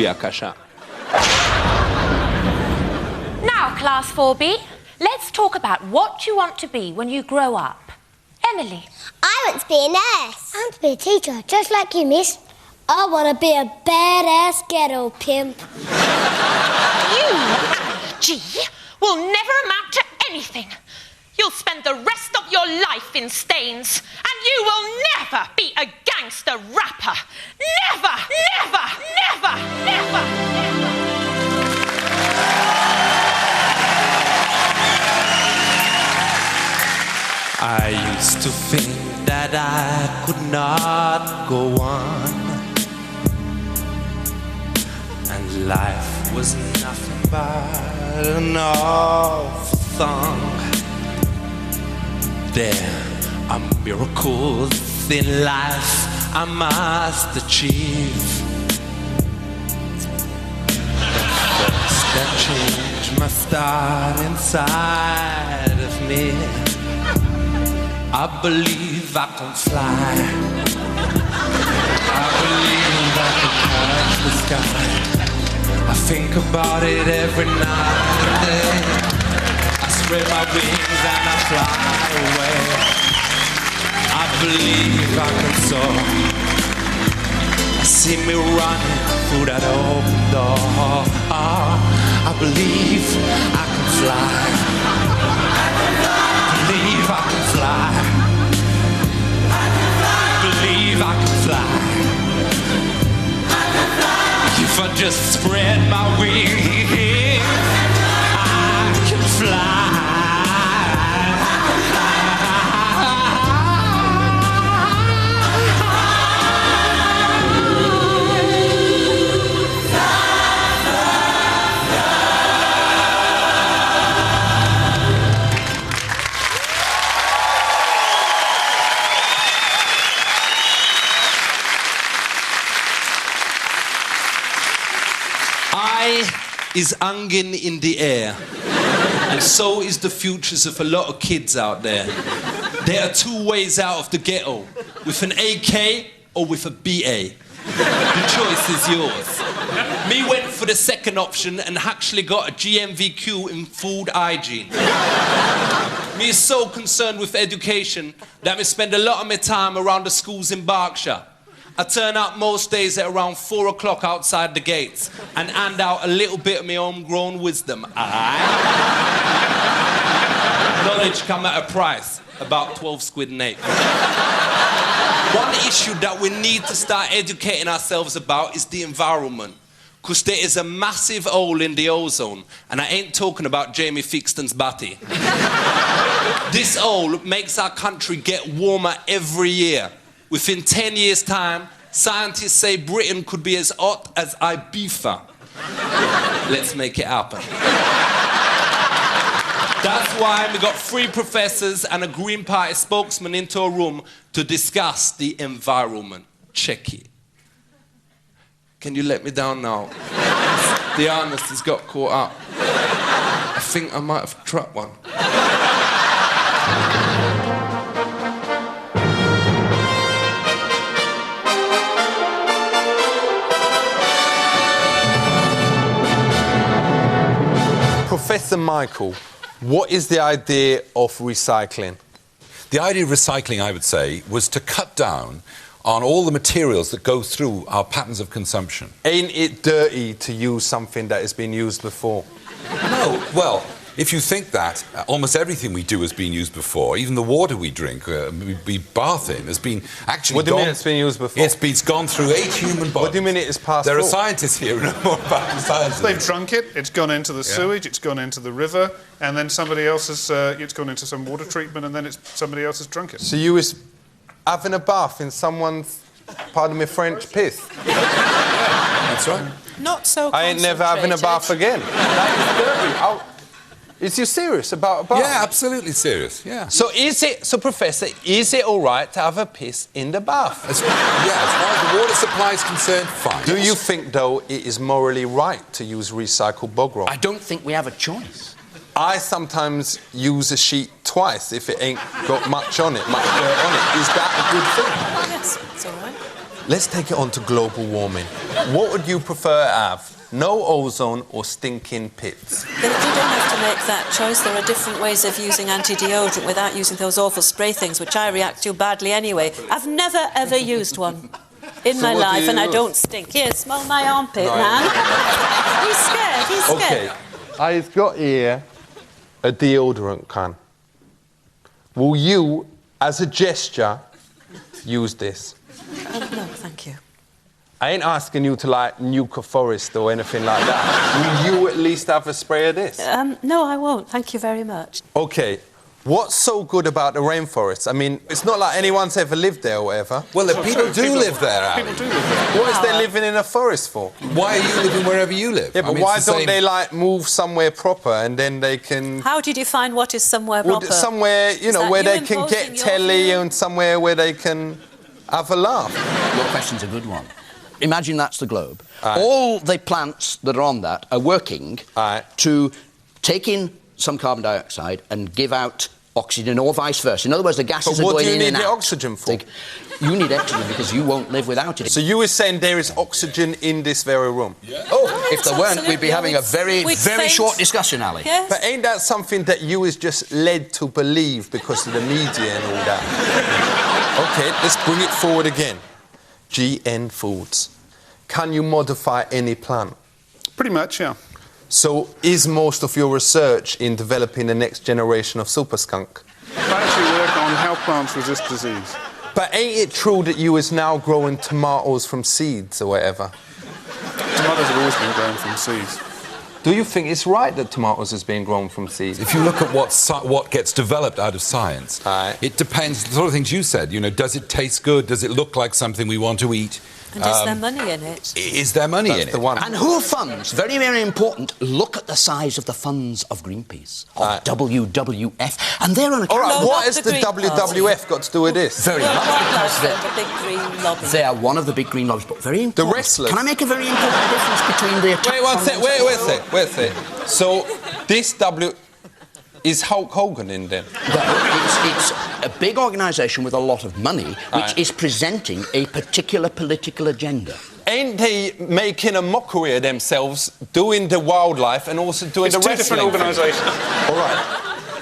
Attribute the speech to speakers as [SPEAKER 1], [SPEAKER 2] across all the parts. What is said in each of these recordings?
[SPEAKER 1] Akasha.
[SPEAKER 2] Now, Class 4B, let's talk about what you want to be when you grow up. Emily.
[SPEAKER 3] I want to be a nurse. I want to be a teacher, just like you, miss. I want to be a badass ghetto pimp.
[SPEAKER 2] You, G, will never amount to anything. You'll spend the rest of your life in Staines, and you will never be a gangster rapper. Never, never, never, never, never.
[SPEAKER 4] I used to think that I could not go on, and life was nothing but an awful song. There are miracles in life I must achieve. But first that change must start inside of me. I believe I can fly. I believe I can touch the sky. I think about it every night and day. I spread my wings and I fly away. I believe I can soar. I see me running through that open door. I believe I can fly. I believe I can fly. I believe I can fly. If I just spread my wings, I can fly. Is hanging in the air, and so is the futures of a lot of kids out there. There are two ways out of the ghetto, with an AK or with a BA. The choice is yours. Me went for the second option and actually got a GMVQ in food hygiene. Me is so concerned with education that me spend a lot of my time around the schools in Berkshire. I turn up most days at around 4 o'clock outside the gates and hand out a little bit of my homegrown wisdom. Knowledge come at a price, about 12 squid an acre. One issue that we need to start educating ourselves about is the environment. Because there is a massive hole in the ozone, and I ain't talking about Jamie Fixton's body. This hole makes our country get warmer every year. Within 10 years' time, scientists say Britain could be as hot as Ibiza. Let's make it happen. That's why we got 3 professors and a Green Party spokesman into a room to discuss the environment. Check it. Can you let me down now? The harness has got caught up. I think I might have dropped one.
[SPEAKER 5] Professor Michael, what is the idea of recycling?
[SPEAKER 6] The idea of recycling, I would say, was to cut down on all the materials that go through our patterns of consumption.
[SPEAKER 5] Ain't it dirty to use something that has been used before?
[SPEAKER 6] No, well, if you think that, almost everything we do has been used before. Even the water we drink, we bath in, has been actually
[SPEAKER 5] What do you mean it's been used before?
[SPEAKER 6] It's gone through 8 human bodies.
[SPEAKER 5] What do you mean it is passed
[SPEAKER 6] There are
[SPEAKER 5] through?
[SPEAKER 6] scientists here who know more about the science.
[SPEAKER 7] They've drunk it, it's gone into the sewage, it's gone into the river, and then somebody else has, it's gone into some water treatment, and then somebody else has drunk it.
[SPEAKER 5] So you was having a bath in someone's, pardon me French, piss?
[SPEAKER 6] That's right.
[SPEAKER 8] Not so
[SPEAKER 5] I ain't never having a bath again. That is dirty. Is you serious about a bath?
[SPEAKER 6] Yeah, absolutely serious, yeah.
[SPEAKER 5] So Professor, is it all right to have a piss in the bath?
[SPEAKER 6] As far as the water supply is concerned, fine.
[SPEAKER 5] Do you think, though, it is morally right to use recycled bog roll?
[SPEAKER 9] I don't think we have a choice.
[SPEAKER 5] I sometimes use a sheet twice if it ain't got much on it, much dirt on it. Is that a good thing?
[SPEAKER 8] Yes, it's all right.
[SPEAKER 5] let's take it on to global warming. What would you prefer to have? No ozone or stinking pits?
[SPEAKER 1] But you don't have to make that choice. There are different ways of using anti-deodorant without using those awful spray things, which I react to badly anyway. I've never, ever used one in my life, and I don't stink. Here, smell my armpit, man. He's scared, he's scared.
[SPEAKER 5] OK, I've got here a deodorant can. Will you, as a gesture, use this?
[SPEAKER 1] No, thank you.
[SPEAKER 5] I ain't asking you to, like, nuke a forest or anything like that. Will you at least have a spray of this?
[SPEAKER 1] No, I won't. Thank you very much.
[SPEAKER 5] OK, what's so good about the rainforest? I mean, it's not like anyone's ever lived there or whatever.
[SPEAKER 6] Well, people do live there, Ali.
[SPEAKER 7] People do live there.
[SPEAKER 5] What is they living in a forest for?
[SPEAKER 6] Why are you living wherever you live?
[SPEAKER 5] Yeah, but why don't they, like, move somewhere proper and then they can...
[SPEAKER 1] How do you define what is somewhere proper?
[SPEAKER 5] Somewhere, you know, where they can get telly and somewhere where they can have a laugh.
[SPEAKER 9] Your question's a good one. Imagine that's the globe. All the plants that are on that are working to take in some carbon dioxide and give out oxygen or vice versa. In other words, the gases are going in and out.
[SPEAKER 5] What do you need the oxygen for?
[SPEAKER 9] You need oxygen because you won't live without it.
[SPEAKER 5] So you were saying there is oxygen in this very room?
[SPEAKER 9] Yeah. Oh, if there weren't, we'd be having a very short discussion, Ali.
[SPEAKER 1] Yes.
[SPEAKER 5] But ain't that something that you is just led to believe because of the media and all that? OK, let's bring it forward again. GN Foods. Can you modify any plant?
[SPEAKER 7] Pretty much, yeah.
[SPEAKER 5] So is most of your research in developing the next generation of super skunk?
[SPEAKER 7] I actually work on how plants resist disease.
[SPEAKER 5] But ain't it true that you is now growing tomatoes from seeds or whatever?
[SPEAKER 7] Tomatoes have always been grown from seeds.
[SPEAKER 5] Do you think it's right that tomatoes is being grown from seeds?
[SPEAKER 6] If you look at what gets developed out of science, it depends, the sort of things you said, you know, does it taste good? Does it look like something we want to eat?
[SPEAKER 1] And is there money in it?
[SPEAKER 6] Is there money in it?
[SPEAKER 5] The one.
[SPEAKER 9] And who funds? Very, very important. Look at the size of the funds of Greenpeace, of WWF, and they're on a...
[SPEAKER 5] All right, what has the WWF got to do with this?
[SPEAKER 9] Very much because
[SPEAKER 1] the big green lobby.
[SPEAKER 9] they are one of the big green lobbies, but very important.
[SPEAKER 5] The wrestlers.
[SPEAKER 9] Can I make a very important difference between the attack...
[SPEAKER 5] Wait a sec. So this is Hulk Hogan in then?
[SPEAKER 9] It's a big organisation with a lot of money which is presenting a particular political agenda.
[SPEAKER 5] Ain't they making a mockery of themselves, doing the wildlife and also doing the wrestling?
[SPEAKER 7] It's two different organisations.
[SPEAKER 5] All right,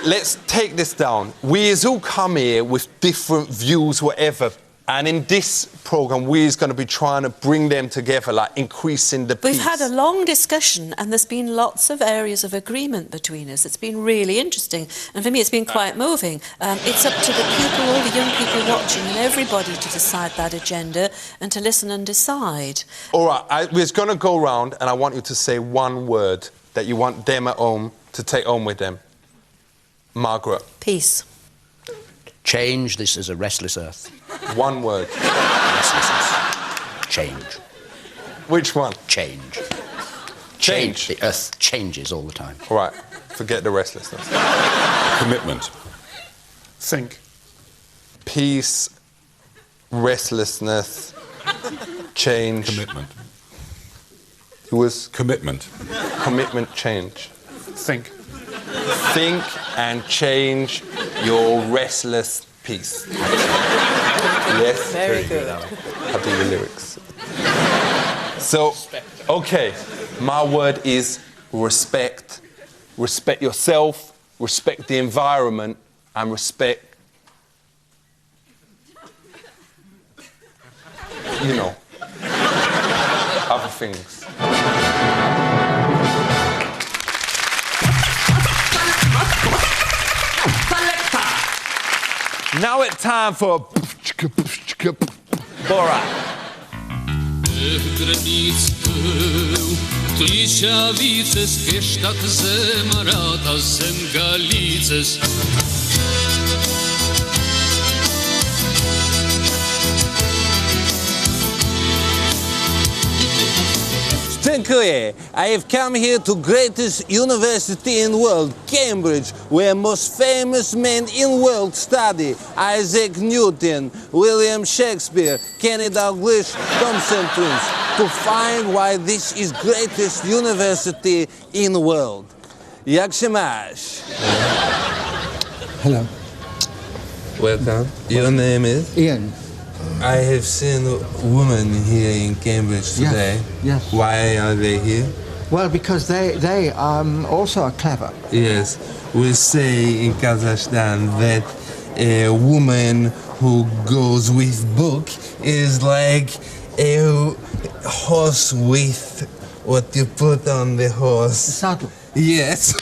[SPEAKER 5] let's take this down. We is all come here with different views, whatever. And in this programme, we're going to be trying to bring them together, like increasing the peace.
[SPEAKER 1] We've had a long discussion and there's been lots of areas of agreement between us. It's been really interesting. And for me, it's been quite moving. It's up to the people, all the young people watching and everybody to decide that agenda and to listen and decide.
[SPEAKER 5] All right, we're going to go round and I want you to say one word that you want them at home to take home with them. Margaret.
[SPEAKER 1] Peace.
[SPEAKER 9] Change. This is a restless earth.
[SPEAKER 5] One word.
[SPEAKER 9] Restlessness. Change.
[SPEAKER 5] Which one?
[SPEAKER 9] Change.
[SPEAKER 5] Change.
[SPEAKER 9] The earth changes all the time.
[SPEAKER 5] All right, forget the restlessness.
[SPEAKER 6] Commitment.
[SPEAKER 7] Think.
[SPEAKER 5] Peace, restlessness, change.
[SPEAKER 6] Commitment.
[SPEAKER 5] It was
[SPEAKER 6] Commitment.
[SPEAKER 5] commitment, change.
[SPEAKER 7] Think.
[SPEAKER 5] Think and change your restless peace. Yes?
[SPEAKER 1] Very good.
[SPEAKER 5] Happy with lyrics. So, okay, my word is respect. Respect yourself, respect the environment, and respect, you know, other things. Now it's time for Borat. Dziękuję. I have come here to greatest university in world, Cambridge, where most famous men in world study. Isaac Newton, William Shakespeare, Kenny Dalglish, Thompson Twins, to find why this is greatest university in the world. Jak się masz?
[SPEAKER 8] Hello.
[SPEAKER 5] Welcome. Your name is?
[SPEAKER 8] Ian.
[SPEAKER 5] I have seen women here in Cambridge today.
[SPEAKER 8] Yes.
[SPEAKER 5] Why are they here?
[SPEAKER 8] Well, because they also are clever.
[SPEAKER 5] Yes. We say in Kazakhstan that a woman who goes with book is like a horse with what you put on the horse.
[SPEAKER 8] Saddle.
[SPEAKER 5] Yes.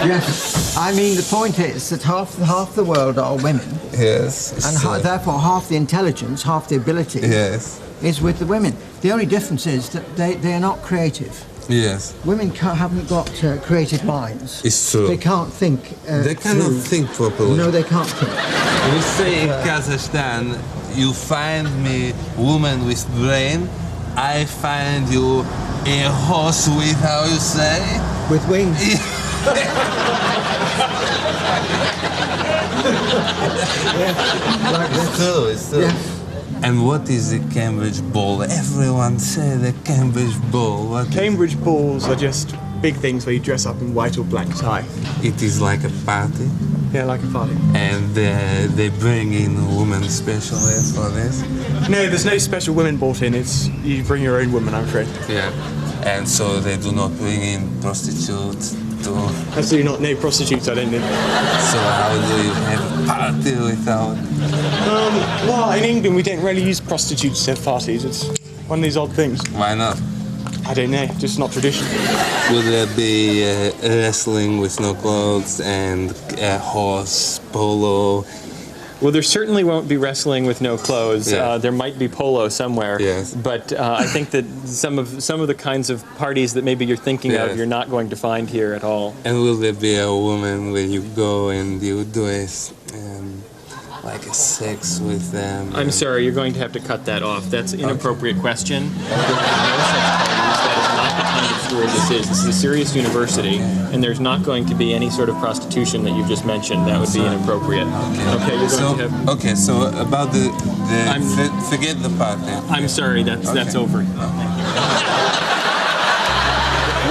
[SPEAKER 8] Yes. I mean, the point is that half the world are women.
[SPEAKER 5] Yes.
[SPEAKER 8] And therefore half the intelligence, half the ability is with the women. The only difference is that they are not creative.
[SPEAKER 5] Yes.
[SPEAKER 8] Women haven't got creative minds.
[SPEAKER 5] It's true.
[SPEAKER 8] They can't think.
[SPEAKER 5] They cannot think properly.
[SPEAKER 8] No, they can't think.
[SPEAKER 5] We say in Kazakhstan, you find me woman with brain, I find you a horse with, how you say?
[SPEAKER 8] With wings.
[SPEAKER 5] It's true. Yeah. And what is the Cambridge Ball? Everyone say the Cambridge Ball.
[SPEAKER 10] Cambridge balls are just big things where you dress up in white or black tie.
[SPEAKER 5] It is like a party.
[SPEAKER 10] Yeah, like a party.
[SPEAKER 5] And they bring in women especially for this?
[SPEAKER 10] No, there's no special women brought in. It's you bring your own woman, I'm afraid.
[SPEAKER 5] Yeah. And so they do not bring in prostitutes to...
[SPEAKER 10] Absolutely not. No prostitutes, I don't think.
[SPEAKER 5] So how do you have a party without...
[SPEAKER 10] Well, in England we don't really use prostitutes to have parties. It's one of these odd things.
[SPEAKER 5] Why not?
[SPEAKER 10] I don't know, just not tradition.
[SPEAKER 5] Will there be wrestling with no clothes and horse, polo?
[SPEAKER 10] Well, there certainly won't be wrestling with no clothes. Yeah. There might be polo somewhere.
[SPEAKER 5] Yes.
[SPEAKER 10] But I think that some of the kinds of parties that maybe you're thinking of, you're not going to find here at all.
[SPEAKER 5] And will there be a woman where you go and you do like a sex with them?
[SPEAKER 10] I'm sorry, you're going to have to cut that off. That's an inappropriate question. There are no such parties. That is not the kind of school this is. This is a serious university, and there's not going to be any sort of prostitution that you've just mentioned. That would be inappropropriate. Okay, you're going to have...
[SPEAKER 5] Okay, so about forget the party.
[SPEAKER 10] I'm sorry, that's over.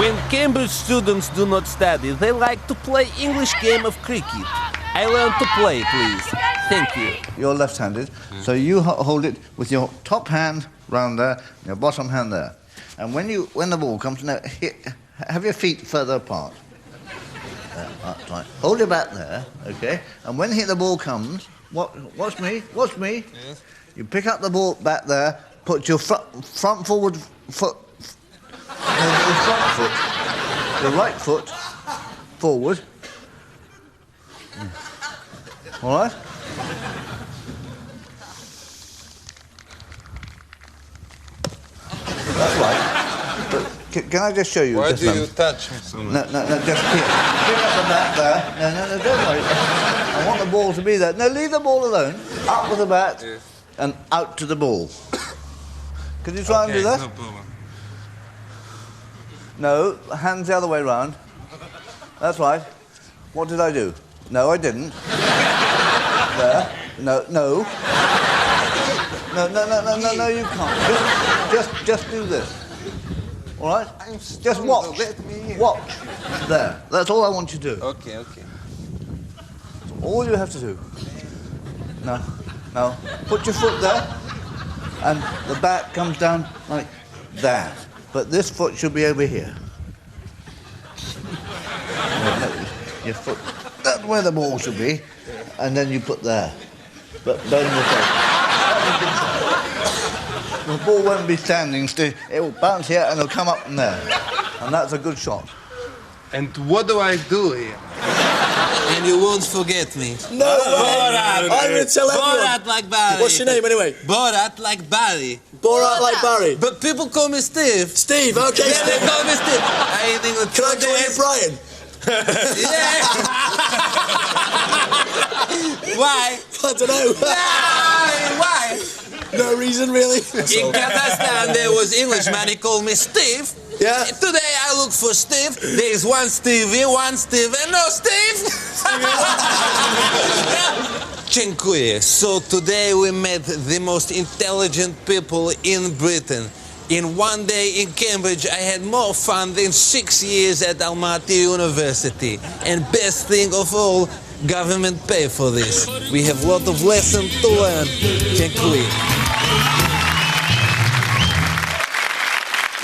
[SPEAKER 5] When Cambridge students do not study, they like to play English game of cricket. I learn to play, please. Thank you.
[SPEAKER 11] You're left-handed, so you hold it with your top hand round there, and your bottom hand there. And when the ball comes, now have your feet further apart. Right. Hold it back there, okay? And when the ball comes, watch me. Yes. You pick up the ball back there, put your front forward foot, your right foot forward. All right? That's right. But can I just show you?
[SPEAKER 5] Why do you touch me so much?
[SPEAKER 11] No, just here. Pick up the bat there. No, don't worry. I want the ball to be there. No, leave the ball alone. Up with the bat and out to the ball. Could you try and do that?
[SPEAKER 5] No problem.
[SPEAKER 11] No, hands the other way round. That's right. What did I do? No, I didn't. There. No, you can't. Just do this. All right? Just watch. Watch. There. That's all I want you to do.
[SPEAKER 5] Okay.
[SPEAKER 11] All you have to do. No. Put your foot there, and the bat comes down like that. But this foot should be over here. Your foot. That's where the ball should be, and then you put there. But don't mistake. The ball won't be standing still. It will bounce here and it'll come up from there. And that's a good shot.
[SPEAKER 5] And what do I do here? And you won't forget me.
[SPEAKER 9] No,
[SPEAKER 5] Borat!
[SPEAKER 9] I'm going to tell everyone.
[SPEAKER 5] Borat like Barry.
[SPEAKER 9] What's your name anyway?
[SPEAKER 5] Borat like Barry.
[SPEAKER 9] Borat like Barry.
[SPEAKER 5] But people call me Steve.
[SPEAKER 9] Steve, okay.
[SPEAKER 5] Yeah, they call me Steve.
[SPEAKER 9] Can I call you Brian?
[SPEAKER 5] Yeah. Why?
[SPEAKER 9] I don't know.
[SPEAKER 5] Why?
[SPEAKER 9] No reason, really.
[SPEAKER 5] In Kazakhstan, there was Englishman, he called me Steve.
[SPEAKER 9] Yeah.
[SPEAKER 5] Today I look for Steve. There is one Stevie, one Steve, and no Steve. Dziękuję. So today we met the most intelligent people in Britain. In one day in Cambridge, I had more fun than 6 years at Almaty University. And best thing of all, government pay for this. We have a lot of lessons to learn. Can't quit.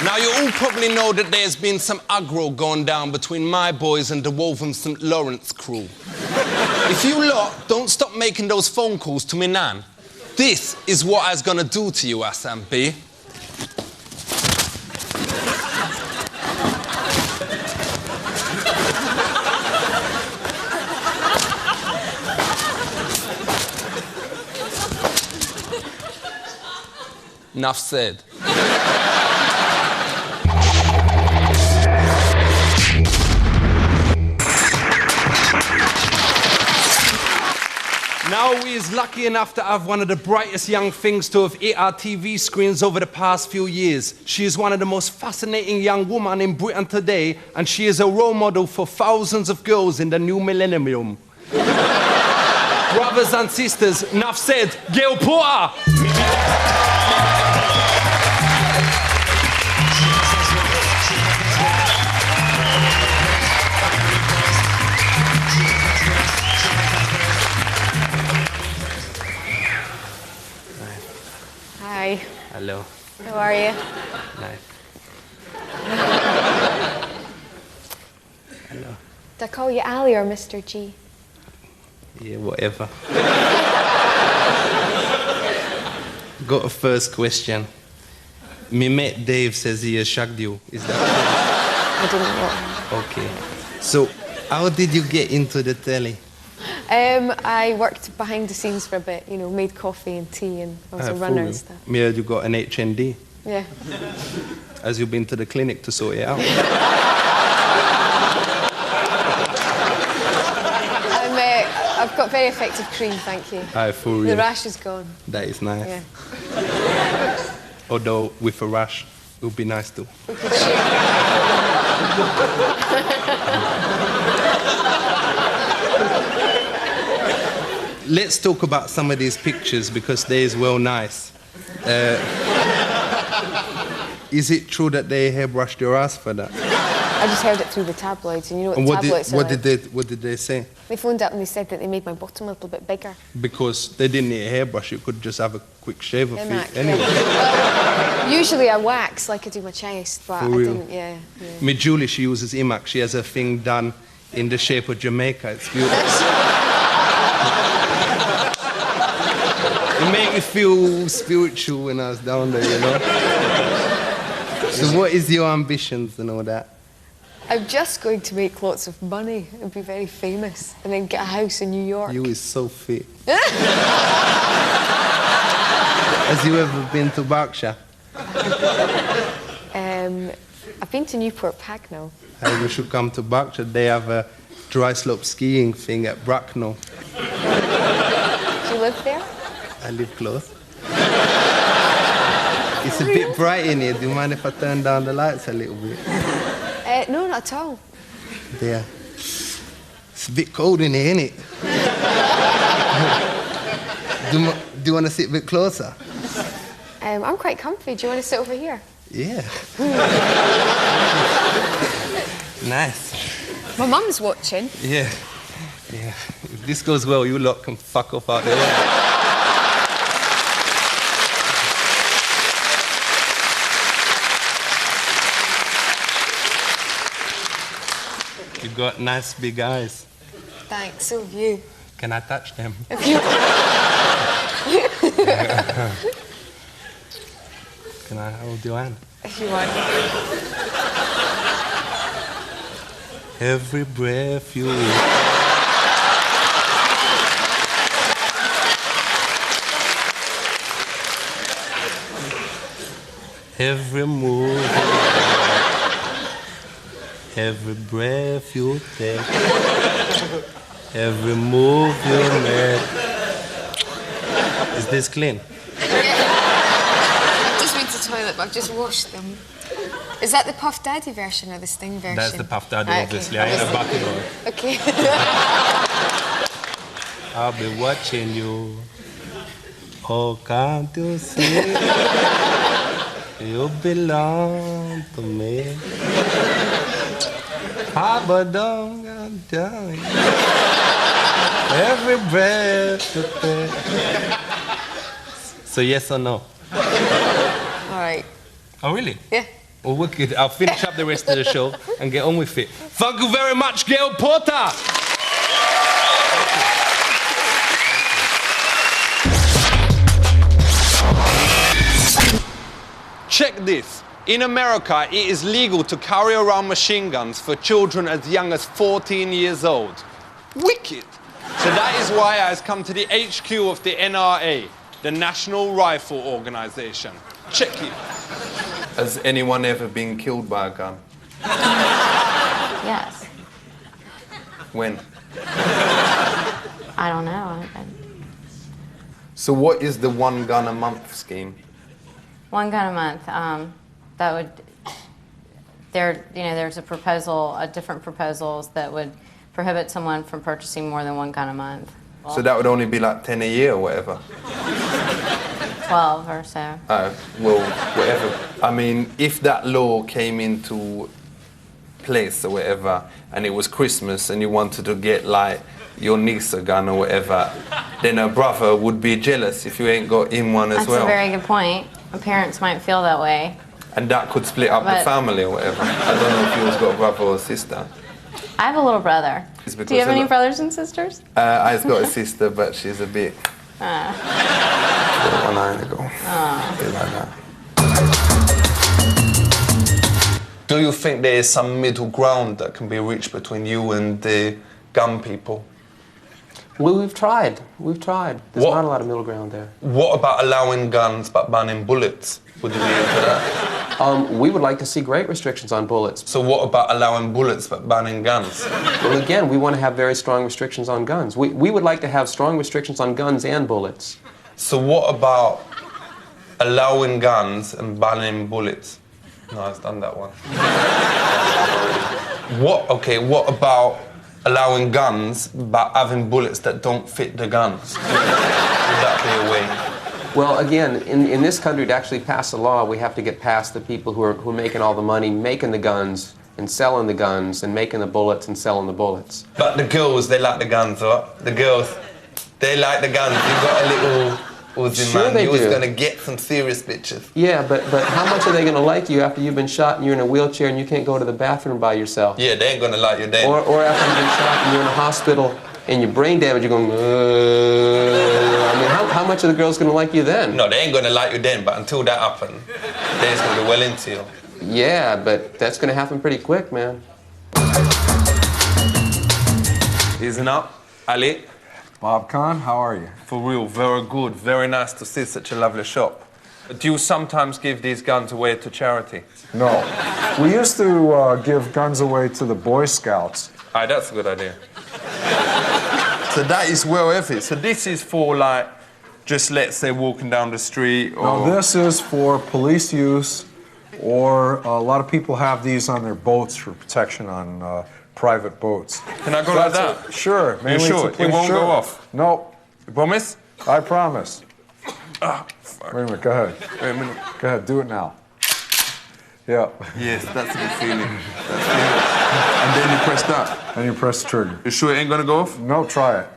[SPEAKER 5] Now, you all probably know that there's been some aggro going down between my boys and the Woven St. Lawrence crew. If you lot don't stop making those phone calls to me nan, this is what I was gonna do to you, SMP. Enough said. Now we is lucky enough to have one of the brightest young things to have hit our TV screens over the past few years. She is one of the most fascinating young women in Britain today, and she is a role model for thousands of girls in the new millennium. Brothers and sisters, enough said, Gail Porter!
[SPEAKER 12] Hi.
[SPEAKER 5] Hello.
[SPEAKER 12] How are you?
[SPEAKER 5] Nice. Hello.
[SPEAKER 12] Did I call you Ali or Mr. G?
[SPEAKER 5] Yeah, whatever. Got a first question. Me mate Dave says he has shagged you. Is that
[SPEAKER 12] I didn't know.
[SPEAKER 5] okay? So, how did you get into the telly?
[SPEAKER 12] I worked behind the scenes for a bit, you know, made coffee and tea, and I was a runner and stuff.
[SPEAKER 5] Me heard you got an HND.
[SPEAKER 12] Yeah.
[SPEAKER 5] Has you been to the clinic to sort it out?
[SPEAKER 12] I've got very effective cream, thank you.
[SPEAKER 5] Aye, for real.
[SPEAKER 12] The rash is gone.
[SPEAKER 5] That is nice.
[SPEAKER 12] Yeah.
[SPEAKER 5] Although, with a rash, it would be nice too.
[SPEAKER 12] We could share.
[SPEAKER 5] Let's talk about some of these pictures because they is well nice. Is it true that they hairbrushed your ass for that?
[SPEAKER 12] I just heard it through the tabloids, and you know what
[SPEAKER 5] And
[SPEAKER 12] the tabloids are like.
[SPEAKER 5] What did they say?
[SPEAKER 12] They phoned up and they said that they made my bottom a little bit bigger.
[SPEAKER 5] Because they didn't need a hairbrush, you could just have a quick shave of it anyway.
[SPEAKER 12] Well, usually I wax like I do my chest, but
[SPEAKER 5] For
[SPEAKER 12] I
[SPEAKER 5] real?
[SPEAKER 12] didn't, yeah.
[SPEAKER 5] Me Julie, she uses Imac. She has a thing done in the shape of Jamaica. It's beautiful. It made me feel spiritual when I was down there, you know? So what is your ambitions and all that?
[SPEAKER 12] I'm just going to make lots of money and be very famous and then get a house in New York.
[SPEAKER 5] You is so fit. Has you ever been to Berkshire?
[SPEAKER 12] I've been to Newport Pagnell.
[SPEAKER 5] Hey, we should come to Berkshire. They have a dry slope skiing thing at Bracknell.
[SPEAKER 12] Do you live there?
[SPEAKER 5] I live close. It's a bit bright in here. Do you mind if I turn down the lights a little bit?
[SPEAKER 12] No, not at all.
[SPEAKER 5] There. It's a bit cold in here, isn't it? Do you want to sit a bit closer?
[SPEAKER 12] I'm quite comfy. Do you want to sit over here?
[SPEAKER 5] Yeah. Nice.
[SPEAKER 12] My mum's watching.
[SPEAKER 5] Yeah. Yeah. If this goes well, you lot can fuck off out there. You got nice big eyes.
[SPEAKER 12] Thanks, so have you.
[SPEAKER 5] Can I touch them?
[SPEAKER 12] If you...
[SPEAKER 5] Can I hold your hand?
[SPEAKER 12] If you want.
[SPEAKER 5] Every breath you every move, every breath you take, every move you make. Is this clean?
[SPEAKER 12] I've just been to the toilet, but I've just washed them. Is that the Puff Daddy version or the Sting version?
[SPEAKER 5] That's the Puff Daddy,
[SPEAKER 12] Ah,
[SPEAKER 5] obviously.
[SPEAKER 12] okay.
[SPEAKER 5] I ain't a bucket boy.
[SPEAKER 12] Okay.
[SPEAKER 5] I'll be watching you. Oh, can't you see? You belong to me. Every breath you take. So yes or no?
[SPEAKER 12] All right.
[SPEAKER 5] Oh, really?
[SPEAKER 12] Yeah.
[SPEAKER 5] Well, wicked. I'll finish up the rest of the show and get on with it. Thank you very much, Gail Porter. Check this. In America, it is legal to carry around machine guns for children as young as 14 years old. Wicked. So that is why I has come to the HQ of the NRA, the National Rifle Organization. Check it. Has anyone ever been killed by a gun?
[SPEAKER 13] Yes.
[SPEAKER 5] When?
[SPEAKER 13] I don't know.
[SPEAKER 5] So what is the one gun a month scheme?
[SPEAKER 13] One gun a month. That would. There's a proposal, different proposals that would prohibit someone from purchasing more than one gun a month.
[SPEAKER 5] So that would only be like 10 a year or whatever?
[SPEAKER 13] 12 or so.
[SPEAKER 5] Well, whatever. I mean, if that law came into place or whatever, and it was Christmas and you wanted to get like your niece a gun or whatever, then her brother would be jealous if you ain't got him one as well.
[SPEAKER 13] That's a very good point. Parents might feel that way.
[SPEAKER 5] And that could split up the family or whatever. I don't know if you've got a brother or a sister.
[SPEAKER 13] I have a little brother. Do you have any brothers and sisters?
[SPEAKER 5] I've got a sister, but she's a bit... One eye ago. A bit like that. Do you think there is some middle ground that can be reached between you and the gun people?
[SPEAKER 14] Well, we've tried. There's not a lot of middle ground there.
[SPEAKER 5] What about allowing guns but banning bullets? Would you be into that?
[SPEAKER 14] We would like to see great restrictions on bullets.
[SPEAKER 5] So what about allowing bullets but banning guns?
[SPEAKER 14] Well, again, we want to have very strong restrictions on guns. We would like to have strong restrictions on guns and bullets.
[SPEAKER 5] So what about allowing guns and banning bullets? No, I've done that one. What about allowing guns but having bullets that don't fit the guns? Would that be a way?
[SPEAKER 14] Well, again, in this country, to actually pass a law, we have to get past the people who are making all the money, making the guns and selling the guns and making the bullets and selling the bullets.
[SPEAKER 5] But the girls, they like the guns, right? The girls, they like the guns. You got a little Uzi
[SPEAKER 14] Sure
[SPEAKER 5] man.
[SPEAKER 14] they
[SPEAKER 5] You was
[SPEAKER 14] do.
[SPEAKER 5] gonna get some serious bitches.
[SPEAKER 14] Yeah, but how much are they going to like you after you've been shot and you're in a wheelchair and you can't go to the bathroom by yourself?
[SPEAKER 5] Yeah, they ain't gonna like you then.
[SPEAKER 14] Or after you've been shot and you're in a hospital and you're brain damage, you're going, I mean, how much are the girls going to like you then?
[SPEAKER 5] No, they ain't gonna like you then, but until that happens, they're just gonna be well into you.
[SPEAKER 14] Yeah, but that's going to happen pretty quick, man.
[SPEAKER 5] Easing up, Ali.
[SPEAKER 15] Bob Kahn, how are you?
[SPEAKER 5] For real, very good. Very nice to see such a lovely shop. Do you sometimes give these guns away to charity?
[SPEAKER 15] No. We used to give guns away to the Boy Scouts.
[SPEAKER 5] Aye, that's a good idea. So that is well effort. So this is for like, just let's say walking down the street or...
[SPEAKER 15] No, this is for police use, or a lot of people have these on their boats for protection on private boats.
[SPEAKER 5] Can I go like that?
[SPEAKER 15] Sure.
[SPEAKER 5] You sure? It won't go off?
[SPEAKER 15] No.
[SPEAKER 5] You promise?
[SPEAKER 15] I promise.
[SPEAKER 5] Ah, fuck.
[SPEAKER 15] Wait a minute, go ahead.
[SPEAKER 5] Wait a minute.
[SPEAKER 15] Go ahead, do it now. Yeah.
[SPEAKER 5] Yes, that's a good feeling. And then you press that.
[SPEAKER 15] And you press the trigger.
[SPEAKER 5] You sure it ain't gonna go off?
[SPEAKER 15] No, try it.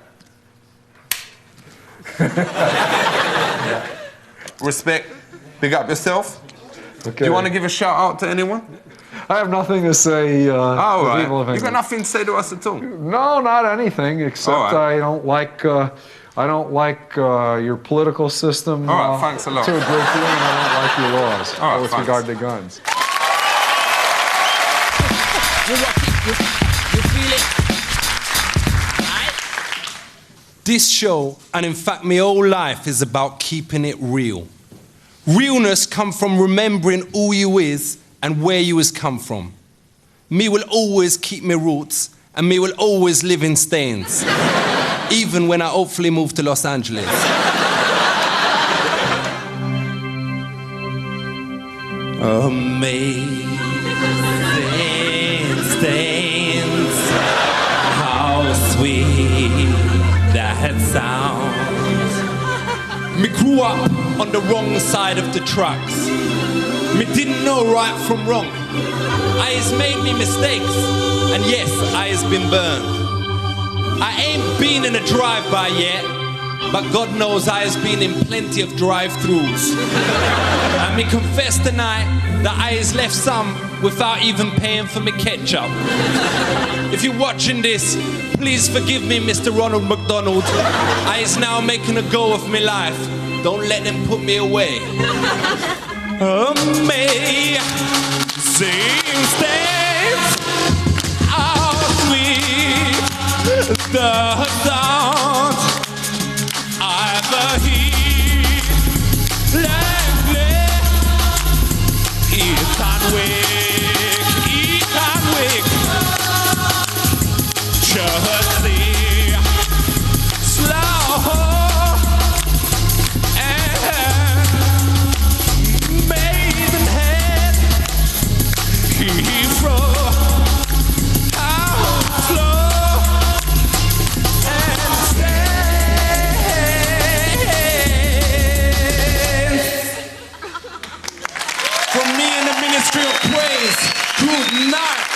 [SPEAKER 5] Respect. Big up yourself.
[SPEAKER 15] Okay.
[SPEAKER 5] Do you want to give a shout out to anyone?
[SPEAKER 15] I have nothing to say to
[SPEAKER 5] right.
[SPEAKER 15] people of
[SPEAKER 5] You got
[SPEAKER 15] England.
[SPEAKER 5] nothing to say to us at all?
[SPEAKER 15] No, not anything, except
[SPEAKER 5] All right.
[SPEAKER 15] I don't like your political system.
[SPEAKER 5] All right, thanks a lot.
[SPEAKER 15] To a great deal, and I don't like your laws
[SPEAKER 5] All right,
[SPEAKER 15] with
[SPEAKER 5] thanks.
[SPEAKER 15] regard to guns.
[SPEAKER 4] This show, and in fact my whole life, is about keeping it real. Realness comes from remembering who you is and where you has come from. Me will always keep my roots, and me will always live in Staines, even when I hopefully move to Los Angeles. Amazing Staines, how sweet that sounds. Me grew up on the wrong side of the tracks. Me didn't know right from wrong. I has made me mistakes, and yes, I has been burned. I ain't been in a drive-by yet, but God knows I has been in plenty of drive-thrus. And me confess tonight that I has left some without even paying for me ketchup. If you're watching this, please forgive me, Mr. Ronald McDonald. I is now making a go of me life. Don't let them put me away. Amazing states how sweet the sound I've heard lately. It can wake, just see slow and maidenhead. He froze out slow and stands. From me in the Ministry of Praise, good night.